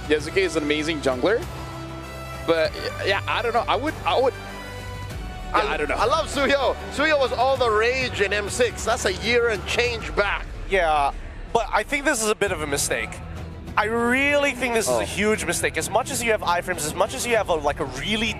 Yasuke is an amazing jungler. But yeah, I don't know. I don't know. I love Suyo. Suyo was all the rage in M6. That's a year and change back. Yeah, but I think this is a bit of a mistake. I really think this is a huge mistake. As much as you have iframes, as much as you have like a really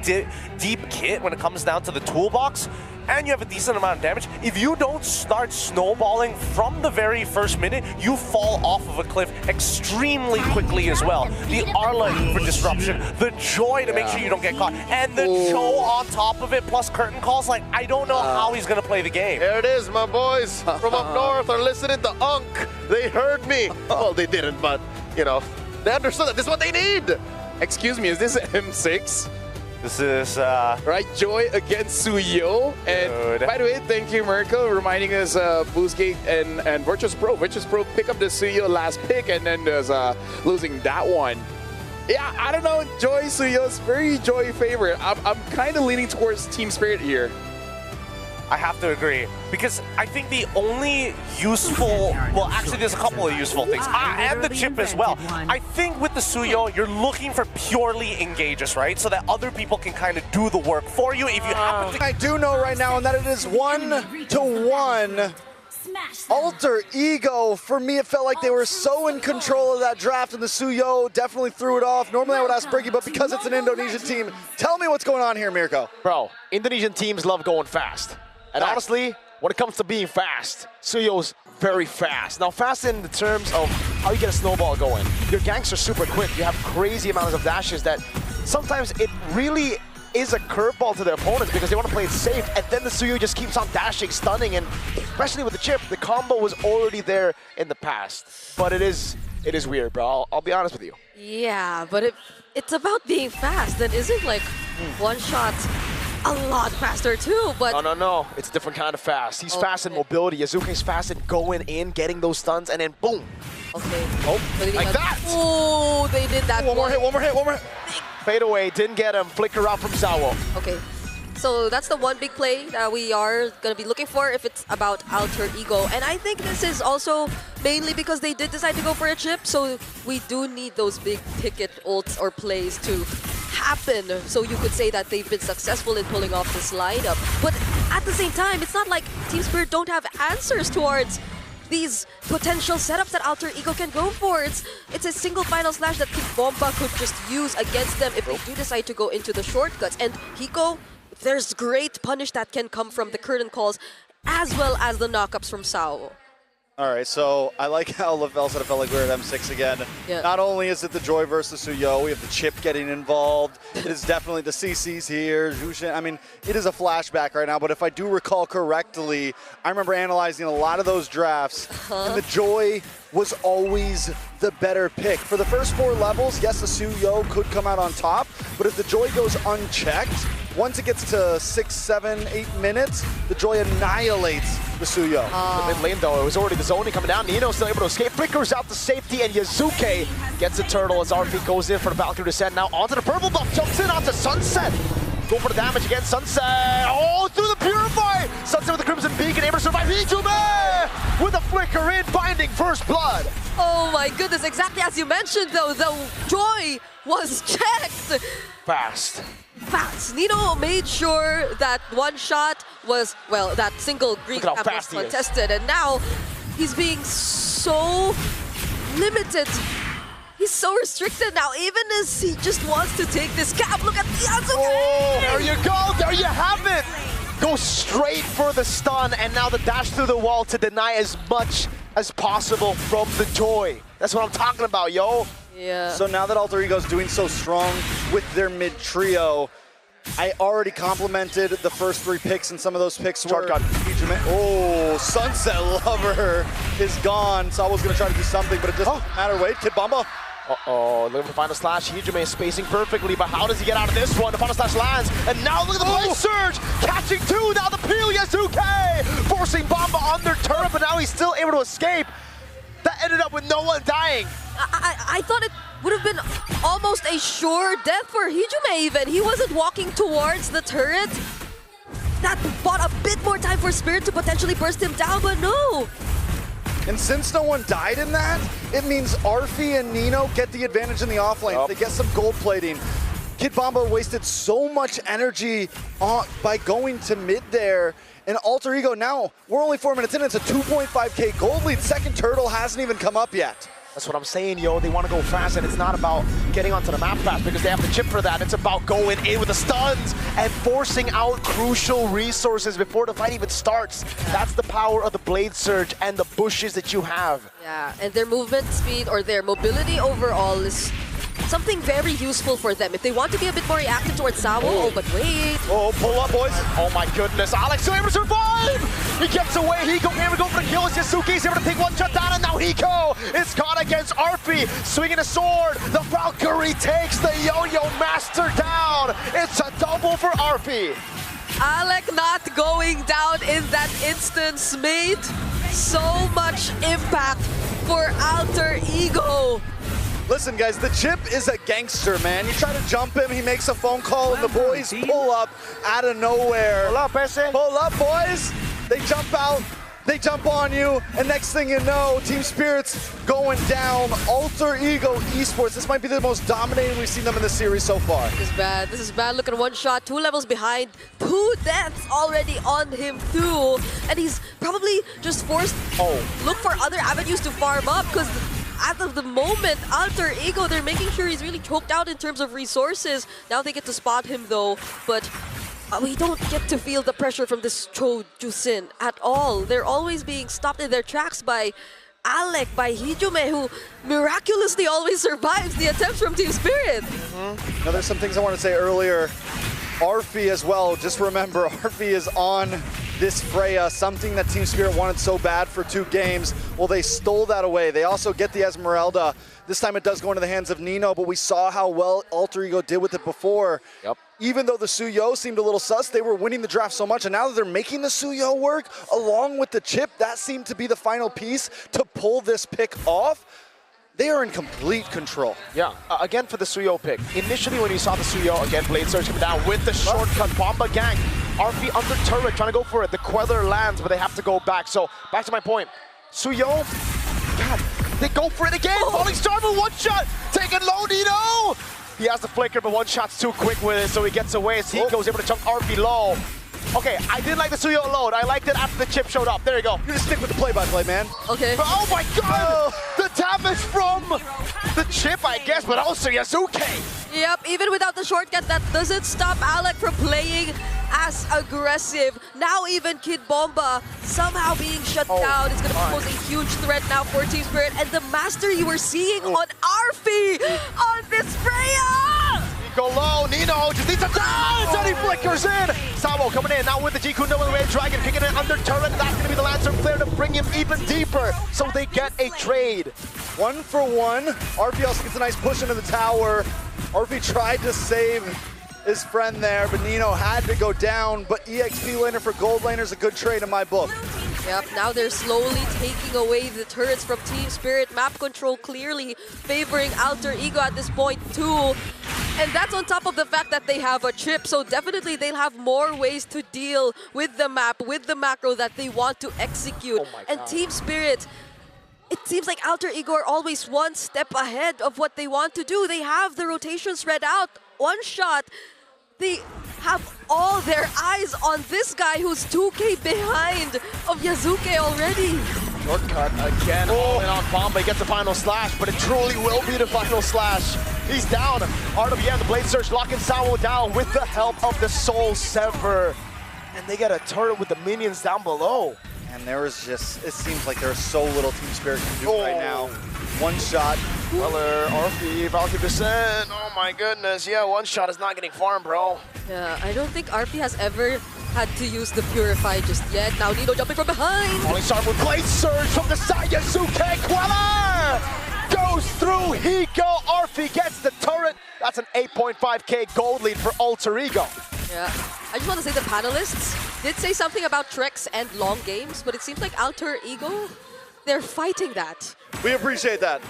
deep kit when it comes down to the toolbox, and you have a decent amount of damage, if you don't start snowballing from the very first minute, you fall off of a cliff extremely quickly as well. The Arla for disruption, the Joy to make sure you don't get caught, and the Cho on top of it, plus curtain calls, like, I don't know how he's gonna play the game. There it is, my boys from up north are listening to Unk. They heard me. Well, they didn't, but, you know, they understood that this is what they need. Excuse me, is this M6? This is, Right, Joy against Suyo. And by the way, thank you, Mirko, reminding us Boostgate and Virtus Pro. Virtus Pro pick up the Suyo last pick and then there's losing that one. Yeah, I don't know, Joy, Suyo's very Joy favorite. I'm kind of leaning towards Team Spirit here. I have to agree, because I think the only useful, well, actually there's a couple of useful things, and the chip as well. I think with the Suyo, you're looking for purely engages, right? So that other people can kind of do the work for you if you happen to... I do know right now, and that it is 1-1. Alter Ego, for me, it felt like they were so in control of that draft, and the Suyo definitely threw it off. Normally I would ask Briggy, but because it's an Indonesian team, tell me what's going on here, Mirko. Bro, Indonesian teams love going fast. And honestly, when it comes to being fast, Suyo's very fast. Now, fast in the terms of how you get a snowball going. Your ganks are super quick. You have crazy amounts of dashes that sometimes it really is a curveball to the opponents because they want to play it safe, and then the Suyo just keeps on dashing, stunning, and especially with the chip, the combo was already there in the past. But it is weird, bro. I'll be honest with you. Yeah, but it's about being fast. That isn't like one shot a lot faster too, but... No. It's a different kind of fast. He's fast in mobility. Yazuke's fast in going in, getting those stuns, and then boom. Okay. Oh, like that. Oh, they did that. One more hit. Fade away, didn't get him. Flicker out from Sawo. Okay. So that's the one big play that we are going to be looking for if it's about Alter Ego. And I think this is also mainly because they did decide to go for a chip, so we do need those big ticket ults or plays to happen. So you could say that they've been successful in pulling off this lineup. But at the same time, it's not like Team Spirit don't have answers towards these potential setups that Alter Ego can go for. It's a single final slash that King Bomba could just use against them if they do decide to go into the shortcuts. And Hiko, there's great punish that can come from the curtain calls as well as the knockups from Sao. All right, so I like how Lavelle said it felt like we were at M6 again. Yeah. Not only is it the Joy versus Suyo, we have the chip getting involved. It is definitely the CCs here, Jushin. I mean, it is a flashback right now, but if I do recall correctly, I remember analyzing a lot of those drafts, and the Joy was always the better pick. For the first 4 levels, yes, the Suyo could come out on top, but if the Joy goes unchecked, once it gets to 6, 7, 8 minutes, the Joy annihilates the Suyo. The mid lane, though, it was already the zoning coming down. Nino still able to escape. Flickers out to safety, and Yazuke gets the turtle as RP goes in for the Valkyrie descent. Now onto the purple buff, jumps in onto Sunset. Go for the damage again, Sunset. Oh, through the Purify! Sunset with the Crimson Beacon, able to survive. Hijume with a flicker in, finding first blood. Oh my goodness, exactly as you mentioned though, the Joy was checked. Fast. Nino made sure that one shot was, well, that single green cap was contested, and now he's being so limited. He's so restricted now, even as he just wants to take this cap. Look at Yazuke! Oh, there you go, there you have it! Go straight for the stun, and now the dash through the wall to deny as much as possible from the Joy. That's what I'm talking about, yo. Yeah. So now that Alter Ego's doing so strong with their mid trio, I already complimented the first 3 picks, and some of those picks were... Oh, Sunset Lover is gone. So I was going to try to do something, but it doesn't matter. Wait, Kid Bomba. Uh-oh, looking for the final slash. Hijume is spacing perfectly, but how does he get out of this one? The final slash lands, and now look at the blade surge! Catching 2, now the peel, Yazuke! Forcing Bomba on their turret, but now he's still able to escape. That ended up with no one dying. I thought it would have been almost a sure death for Hijume even. He wasn't walking towards the turret. That bought a bit more time for Spirit to potentially burst him down, but no. And since no one died in that, it means Arfi and Nino get the advantage in the offlane. They get some gold plating. Kid Bomba wasted so much energy by going to mid there. And Alter Ego now, we're only 4 minutes in, it's a 2.5K gold lead. Second turtle hasn't even come up yet. That's what I'm saying, yo. They want to go fast, and it's not about getting onto the map fast because they have the chip for that. It's about going in with the stuns and forcing out crucial resources before the fight even starts. That's the power of the Blade Surge and the bushes that you have. Yeah, and their movement speed or their mobility overall is something very useful for them. If they want to be a bit more reactive towards Sawo, but wait. Oh, pull up, boys. Oh my goodness, Alex still able to survive! He gets away, Hiko able to go for the kill. Yasuke's able to take one shot down, and now Hiko is caught against Arfi, swinging a sword. The Valkyrie takes the Yo-Yo Master down. It's a double for Arfi. Alec not going down in that instance made so much impact for Alter Ego. Listen, guys, the Chip is a gangster, man. You try to jump him, he makes a phone call, and the boys pull up out of nowhere. Pull up, Ese. Pull up, boys. They jump out, they jump on you, and next thing you know, Team Spirit's going down. Alter Ego Esports, this might be the most dominating we've seen them in the series so far. This is bad. This is bad. Look at one shot, 2 levels behind, 2 deaths already on him too. And he's probably just forced look for other avenues to farm up because as of the moment, Alter Ego, they're making sure he's really choked out in terms of resources. Now they get to spot him though, but we don't get to feel the pressure from this Cho Jusin at all. They're always being stopped in their tracks by Alec, by Hijume, who miraculously always survives the attempts from Team Spirit. Now there's some things I want to say earlier. Arfi as well, just remember, Arfi is on this Freya, something that Team Spirit wanted so bad for 2 games. Well, they stole that away. They also get the Esmeralda. This time it does go into the hands of Nino, but we saw how well Alter Ego did with it before. Even though the Suyo seemed a little sus, they were winning the draft so much, and now that they're making the Suyo work, along with the chip, that seemed to be the final piece to pull this pick off. They are in complete control. Yeah, again for the Suyo pick. Initially when you saw the Suyo, again Blade Surge coming down with the shortcut Bomba Gang. Arfi under turret trying to go for it. The Queller lands, but they have to go back. So back to my point. Suyo, God, they go for it again. Falling Star for one shot. Taking low, Nino. He has the flicker, but one shot's too quick with it, so he gets away as he goes able to chunk Arfi low. Okay, I did like the Suyo load. I liked it after the chip showed up. There you go. You just stick with the play-by-play, man. Okay. But, oh my God! The damage from the chip, I guess, but also Yasuke. Yep, even without the shortcut, that doesn't stop Alec from playing as aggressive. Now even Kid Bomba somehow being shut down is going to pose a huge threat now for Team Spirit. And the master you were seeing on Arfi on this Freya! Go low, Nino just needs a dance, and he flickers in. Sawo coming in, now with the G-Kundo and the Red Dragon, kicking it under turret. That's going to be the Lancer Flare to bring him even deeper. So they get a trade. 1 for 1. Arfi also gets a nice push into the tower. Arfi tried to save his friend there, but Nino had to go down. But EXP laner for gold laner is a good trade in my book. Yep, now they're slowly taking away the turrets from Team Spirit. Map control clearly favoring Alter Ego at this point too. And that's on top of the fact that they have a chip, so definitely they'll have more ways to deal with the map, with the macro that they want to execute. And Team Spirit, it seems like Alter Ego are always one step ahead of what they want to do. They have the rotation spread out, one shot. They have all their eyes on this guy who's 2K behind of Yasuke already. Shortcut again, all in on Bomba. He gets the final slash, but it truly will be the final slash. He's down. RWM, the Blade Surge, locking Sawo down with the help of the Soul Sever. And they get a turret with the minions down below. And there is just, it seems like there's so little Team Spirit can do right now. One shot. Weller, Arfi, Valkyrie Descent. Oh my goodness. Yeah, one shot is not getting farmed, bro. Yeah, I don't think Arfi has ever had to use the Purify just yet. Now Nino jumping from behind. Falling Star with Blade Surge from the side. Yasuke Queller goes through. Hiko. Arfi gets the turret. That's an 8.5K gold lead for Alter Ego. Yeah, I just want to say the panelists did say something about treks and long games, but it seems like Alter Ego, they're fighting that. We appreciate that.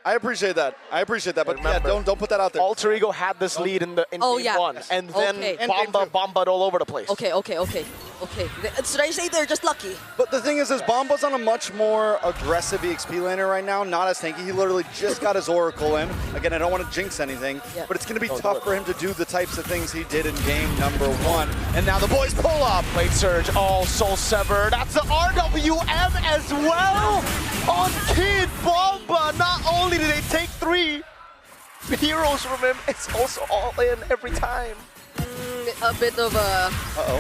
I appreciate that. But Remember, yeah, don't put that out there. Alter Ego had this lead in game one, and then Bomba'd all over the place. Okay. So I say they're just lucky. But the thing is Bomba's on a much more aggressive EXP laner right now, not as tanky. He literally just got his Oracle in. Again, I don't want to jinx anything, but it's going to be tough for him to do the types of things he did in game number 1. And now the boys pull up. Blade Surge, all Soul Sever. That's the RWM as well on Kid Bomba. Not only did they take 3 heroes from him, it's also all in every time. A bit of a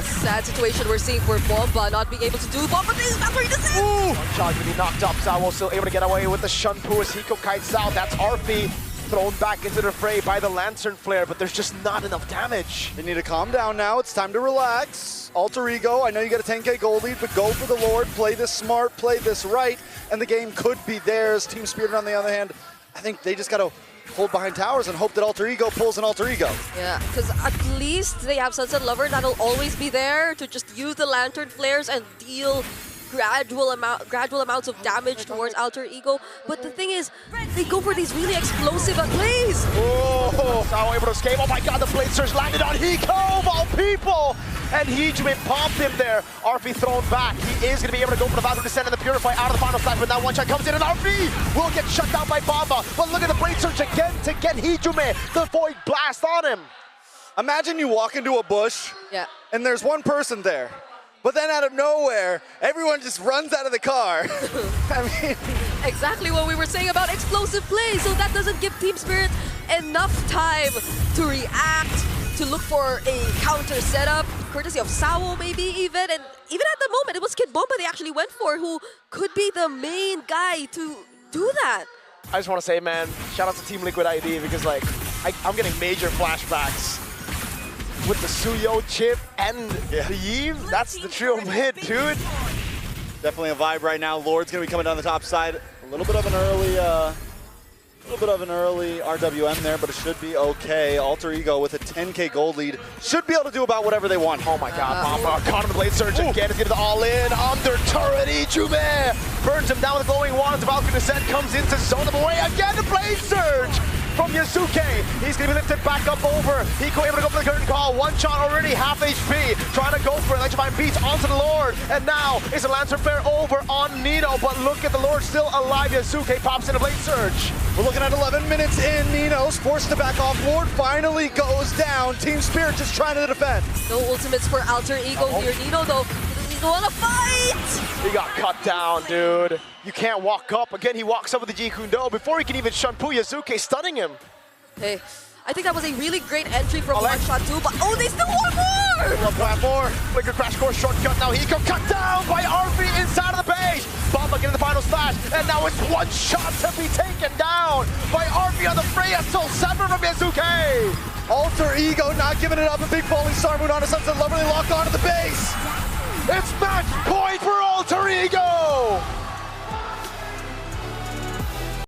sad situation we're seeing for Bomba not being able to do. Bomba is not ready to say. One shot really knocked up. Zawo still able to get away with the Shunpu as Hiko kites out. That's Arfi thrown back into the fray by the Lantern Flare, but there's just not enough damage. They need to calm down now. It's time to relax. Alter Ego, I know you got a 10k gold lead, but go for the Lord. Play this smart, play this right, and the game could be theirs. Team Spirit, on the other hand, I think they just got to hold behind towers and hope that Alter Ego pulls an Alter Ego. Yeah, because at least they have Sunset Lover that'll always be there to just use the Lantern Flares and deal gradual amounts of damage towards Alter Ego. But the thing is, they go for these really explosive plays. Oh, Zawo able to escape. Oh my god, the Blade Surge landed on Hiko of all people! And Heejumi popped him there. Arfi thrown back. He is going to be able to go for the Valkyrie Descent and the Purify out of the final stage, but now one shot comes in and Arfi will get shut down by Bomba. But look at the Blade Surge again to get Heejumi. The Void Blast on him. Imagine you walk into a bush and there's one person there. But then out of nowhere, everyone just runs out of the car. I mean, exactly what we were saying about explosive plays. So that doesn't give Team Spirit enough time to react, to look for a counter setup, courtesy of Zawo maybe even. And even at the moment, it was Kid Bomba they actually went for, who could be the main guy to do that. I just want to say, man, shout out to Team Liquid ID, because like, I'm getting major flashbacks with the Suyo chip and the Eve. That's the trio mid, dude. Definitely a vibe right now. Lord's gonna be coming down the top side. A little bit of an early RWM there, but it should be okay. Alter Ego with a 10k gold lead should be able to do about whatever they want. Oh my god, Bomba caught him the Blade Surge again. He's getting the all-in under turret. Ijume burns him down with the glowing wand. The Valkyrie Descent comes in to zone them away again. The Blade Surge from Yasuke. He's going to be lifted back up over. Hiko able to go for the curtain call. One shot already, half HP. Trying to go for it. Electrifying beats onto the Lord. And now it's a Lancer Flare over on Nino. But look at the Lord still alive. Yasuke pops in a Blade Surge. We're looking at 11 minutes in. Nino's forced to back off. Lord finally goes down. Team Spirit just trying to defend. No ultimates for Alter Ego here. Nino, though, doesn't want to fight. He got cut down, dude. You can't walk up. Again, he walks up with the Ji Kundo before he can even Shunpu Yasuke, stunning him. Hey, I think that was a really great entry from One Shot 2, but they still want more! One plan more. Flicker Crash Course shortcut. Now Hiko cut down by Arfi inside of the base. Bomba getting the final slash, and now it's one shot to be taken down by Arfi on the Freya Soul Sever from Yasuke. Alter Ego not giving it up. A big falling star moon on a Sunset Lover. They lock onto the base.